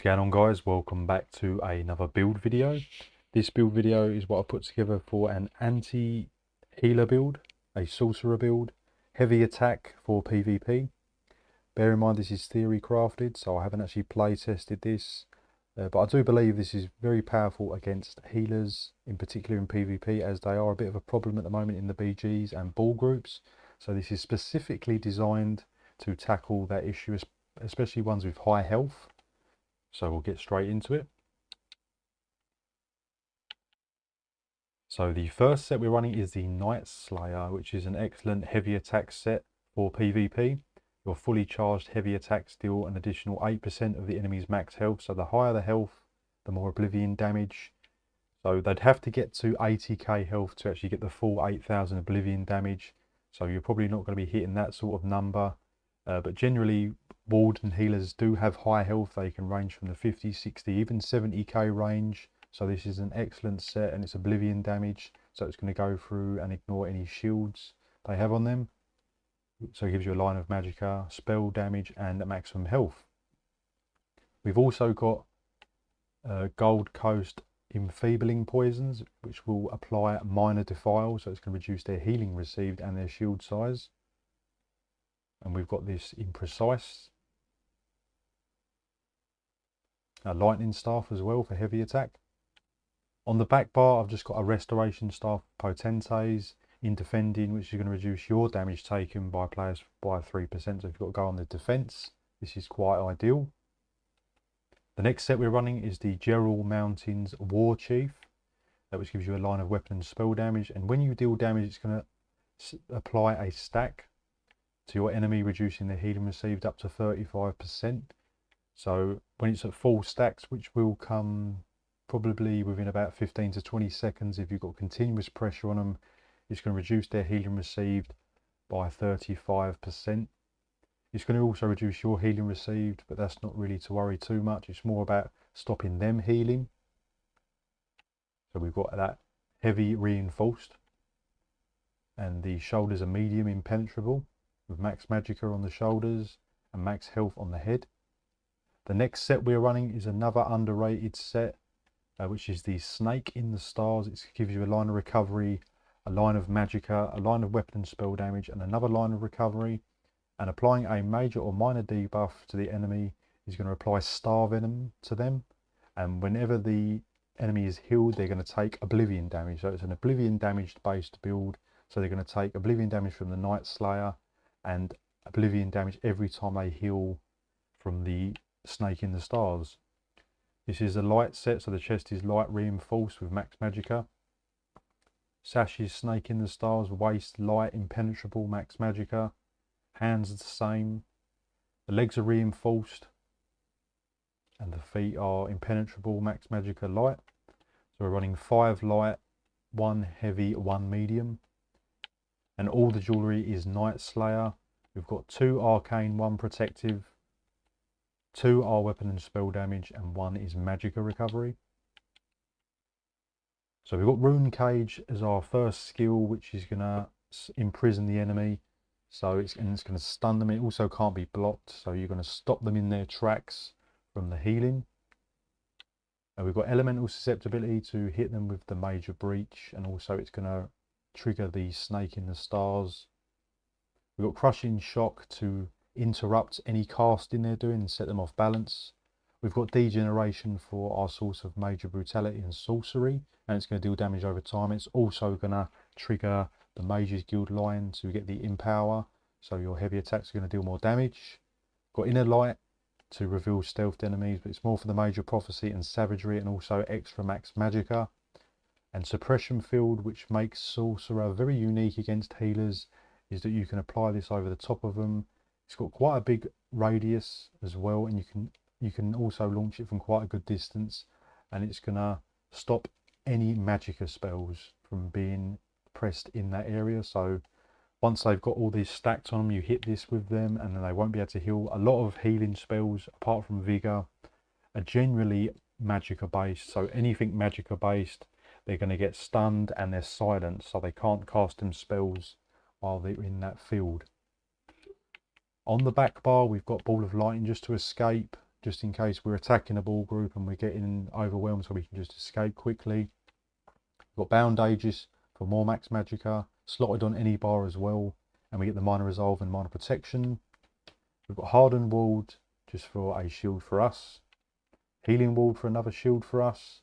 going on, guys? Welcome back to another build video. This build video is what I put together for an anti-healer build, a sorcerer build, heavy attack for PvP. Bear in mind this is theory crafted, so I haven't actually play tested this, but I do believe this is very powerful against healers, in particular in PvP, as they are a bit of a problem at the moment in the BGs and ball groups. So this is specifically designed to tackle that issue, especially ones with high health. So we'll get straight into it. So the first set we're running is the Night Slayer, which is an excellent heavy attack set for PvP. Your fully charged heavy attacks deal an additional 8% of the enemy's max health. So the higher the health, the more oblivion damage. So they'd have to get to 80k health to actually get the full 8,000 oblivion damage. So you're probably not going to be hitting that sort of number. But generally, Warden healers do have high health. They can range from the 50, 60, even 70k range. So this is an excellent set, and it's oblivion damage. So it's going to go through and ignore any shields they have on them. So it gives you a line of magicka, spell damage, and maximum health. We've also got Gold Coast enfeebling poisons, which will apply minor defile. So it's going to reduce their healing received and their shield size. And we've got this imprecise. A lightning staff as well for heavy attack. On the back bar, I've just got a restoration staff potentes in defending, which is going to reduce your damage taken by players by 3%. So if you've got to go on the defense, this is quite ideal. The next set we're running is the Gerald Mountains War Chief, which gives you a line of weapon and spell damage. And when you deal damage, it's going to apply a stack to your enemy, reducing their healing received up to 35%. So when it's at full stacks, which will come probably within about 15 to 20 seconds, if you've got continuous pressure on them, it's going to reduce their healing received by 35%. It's going to also reduce your healing received, but that's not really to worry too much. It's more about stopping them healing. So we've got that heavy reinforced, and the shoulders are medium impenetrable, with max magicka on the shoulders and max health on the head. The next set we're running is another underrated set, which is the Snake in the Stars. It gives you a line of recovery, a line of magicka, a line of weapon and spell damage, and another line of recovery. And applying a major or minor debuff to the enemy is going to apply star venom to them. And whenever the enemy is healed, they're going to take oblivion damage. So it's an oblivion damage based build. So they're going to take oblivion damage from the Night Slayer and oblivion damage every time they heal from the Snake in the Stars. This is a light set, so the chest is light reinforced with max magicka. Sash is Snake in the Stars, waist light impenetrable, max magicka. Hands are the same. The legs are reinforced, and the feet are impenetrable, max magicka, light. So we're running 5 light, 1 heavy, 1 medium. And all the jewellery is Night Slayer. We've got 2 arcane, 1 protective, 2 are weapon and spell damage, and 1 is magicka recovery. So we've got Rune Cage as our first skill, which is going to imprison the enemy. So it's going to stun them. It also can't be blocked, so you're going to stop them in their tracks from the healing. And we've got elemental susceptibility to hit them with the major breach, and also it's going to trigger the Snake in the Stars. We've got crushing shock to interrupt any casting they're doing and set them off balance. We've got degeneration for our source of major brutality and sorcery, and it's going to deal damage over time. It's also going to trigger the Mage's Guild line to get the empower, so your heavy attacks are going to deal more damage. Got inner light to reveal stealthed enemies, but it's more for the major prophecy and savagery, and also extra max magicka. And suppression field, which makes sorcerer very unique against healers, is that you can apply this over the top of them. It's got quite a big radius as well, and you can also launch it from quite a good distance, and it's gonna stop any magicka spells from being pressed in that area. So once they've got all these stacked on them, you hit this with them, and then they won't be able to heal. A lot of healing spells, apart from vigor, are generally magicka based. So anything magicka based, they're going to get stunned and they're silenced, so they can't cast them spells while they're in that field. On the back bar, we've got Ball of Lightning just to escape just in case we're attacking a ball group and we're getting overwhelmed, so we can just escape quickly. We've got bound aegis for more max magicka, slotted on any bar as well, and we get the minor resolve and minor protection. We've got hardened ward just for a shield for us, healing ward for another shield for us,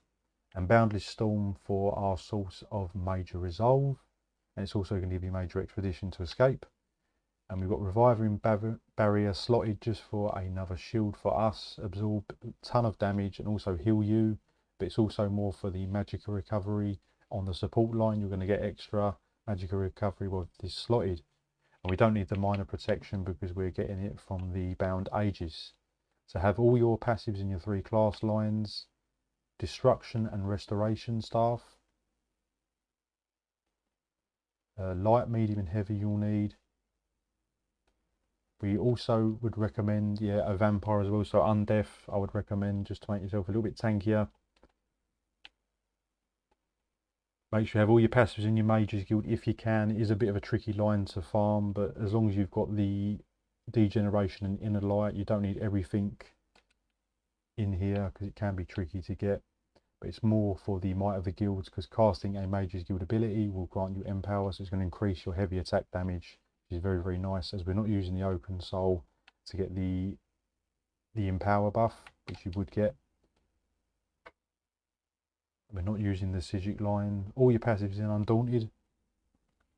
and boundless storm for our source of major resolve, and it's also going to give you major expedition to escape. And we've got reviving barrier slotted just for another shield for us, absorb a ton of damage and also heal you, but it's also more for the magicka recovery. On the support line you're going to get extra magicka recovery with this slotted, and we don't need the minor protection because we're getting it from the bound aegis. So have all your passives in your 3 class lines, destruction and restoration staff, light, medium and heavy you'll need. We also would recommend, a vampire as well, so undeath I would recommend just to make yourself a little bit tankier. Make sure you have all your passives in your mages guild if you can. It is a bit of a tricky line to farm, but as long as you've got the degeneration and inner light, you don't need everything in here because it can be tricky to get. But it's more for the might of the guilds, because casting a mage's guild ability will grant you empower, so it's going to increase your heavy attack damage, which is very, very nice, as we're not using the open soul to get the empower buff, which you would get. We're not using the Sigic line. All your passives in Undaunted,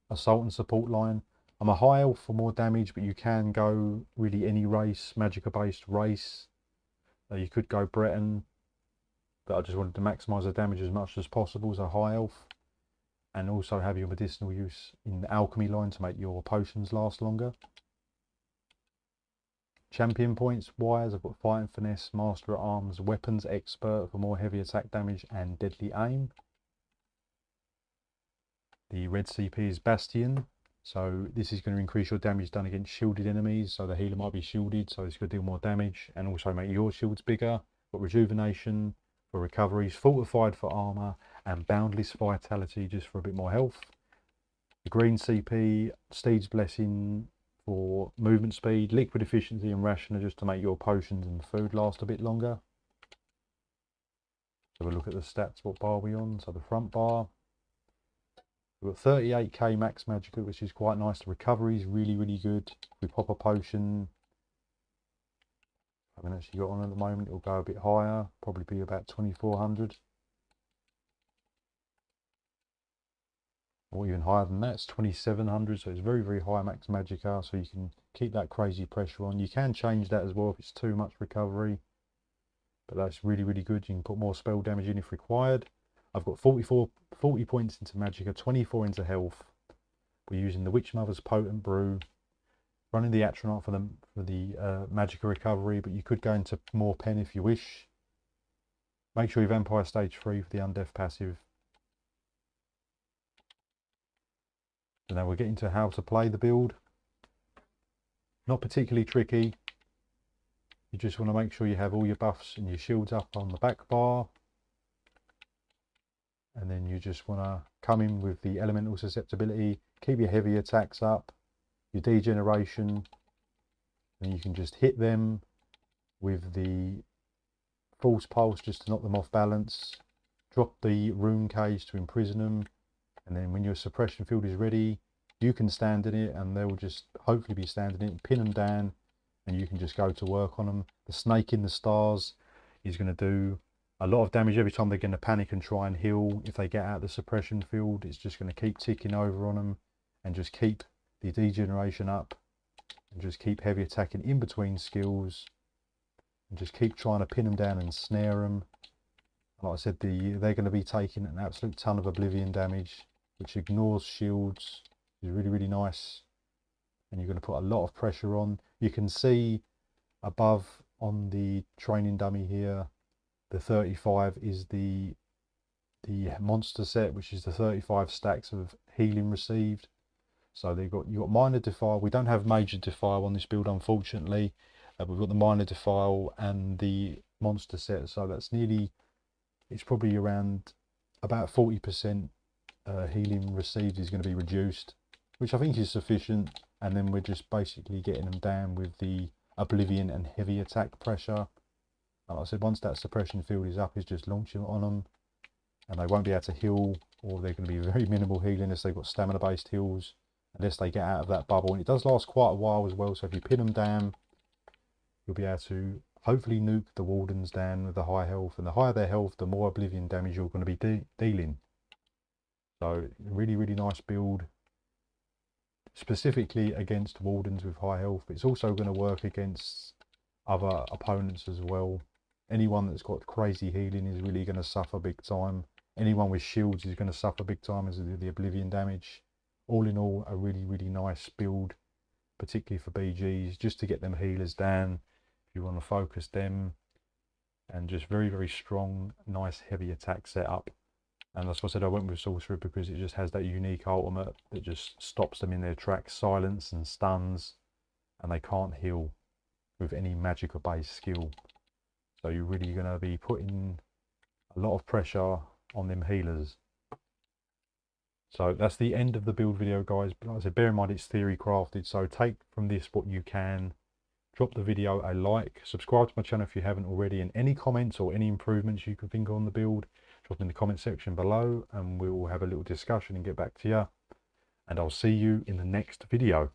assault and support line. I'm a high elf for more damage, but you can go really any race, magicka based race. You could go Breton, but I just wanted to maximise the damage as much as possible as a high elf, and also have your medicinal use in the alchemy line to make your potions last longer. Champion points wise, I've got fighting finesse, master at arms, weapons expert for more heavy attack damage and deadly aim. The red CP is Bastion, so this is going to increase your damage done against shielded enemies, so the healer might be shielded, so it's going to deal more damage and also make your shields bigger. Got rejuvenation for recoveries, fortified for armor, and boundless vitality just for a bit more health. The green CP, Steed's Blessing for movement speed, liquid efficiency and rationer just to make your potions and food last a bit longer. So we'll look at the stats, what bar are we on? So the front bar, we've got 38k max magicka, which is quite nice. The recovery is really, really good. If we pop a potion, I haven't actually got on at the moment, it'll go a bit higher, probably be about 2400. Or even higher than that, it's 2700, so it's very, very high max magicka, so you can keep that crazy pressure on. You can change that as well if it's too much recovery, but that's really, really good. You can put more spell damage in if required. I've got 40 points into magicka, 24 into health. We're using the Witch Mother's Potent Brew, running the Atronach for the magicka recovery, but you could go into more pen if you wish. Make sure you Vampire Stage 3 for the Undeath passive. So now we're getting to how to play the build. Not particularly tricky. You just want to make sure you have all your buffs and your shields up on the back bar. And then you just want to come in with the elemental susceptibility, keep your heavy attacks up, your degeneration, and you can just hit them with the false pulse just to knock them off balance. Drop the rune cage to imprison them. And then when your suppression field is ready, you can stand in it and they'll just hopefully be standing in it, pin them down, and you can just go to work on them. The snake in the stars is going to do a lot of damage every time they're going to panic and try and heal. If they get out of the suppression field, it's just going to keep ticking over on them and just keep the degeneration up and just keep heavy attacking in between skills and just keep trying to pin them down and snare them. Like I said, they're going to be taking an absolute ton of oblivion damage, which ignores shields. Is really, really nice. And you're going to put a lot of pressure on. You can see above on the training dummy here, the 35 is the monster set, which is the 35 stacks of healing received. So you got minor defile. We don't have major defile on this build, unfortunately. We've got the minor defile and the monster set, so that's nearly, it's probably around about 40% healing received is going to be reduced, which I think is sufficient. And then we're just basically getting them down with the oblivion and heavy attack pressure. Like I said, once that suppression field is up, is just launching it on them, and they won't be able to heal, or they're going to be very minimal healing unless they've got stamina based heals, unless they get out of that bubble. And it does last quite a while as well, so if you pin them down, you'll be able to hopefully nuke the wardens down with the high health, and the higher their health, the more oblivion damage you're going to be dealing. So really, really nice build, specifically against wardens with high health, but it's also going to work against other opponents as well. Anyone that's got crazy healing is really going to suffer big time. Anyone with shields is going to suffer big time as the oblivion damage. All in all, a really, really nice build, particularly for BGs, just to get them healers down if you want to focus them, and just very, very strong, nice heavy attack setup. And that's why I said I went with Sorcerer, because it just has that unique ultimate that just stops them in their tracks, silence and stuns, and they can't heal with any magical based skill. So you're really going to be putting a lot of pressure on them healers. So that's the end of the build video, guys. But like I said, bear in mind it's theory crafted, so take from this what you can. Drop the video a like, subscribe to my channel if you haven't already, and any comments or any improvements you can think on the build, drop in the comment section below and we'll have a little discussion and get back to you. And I'll see you in the next video.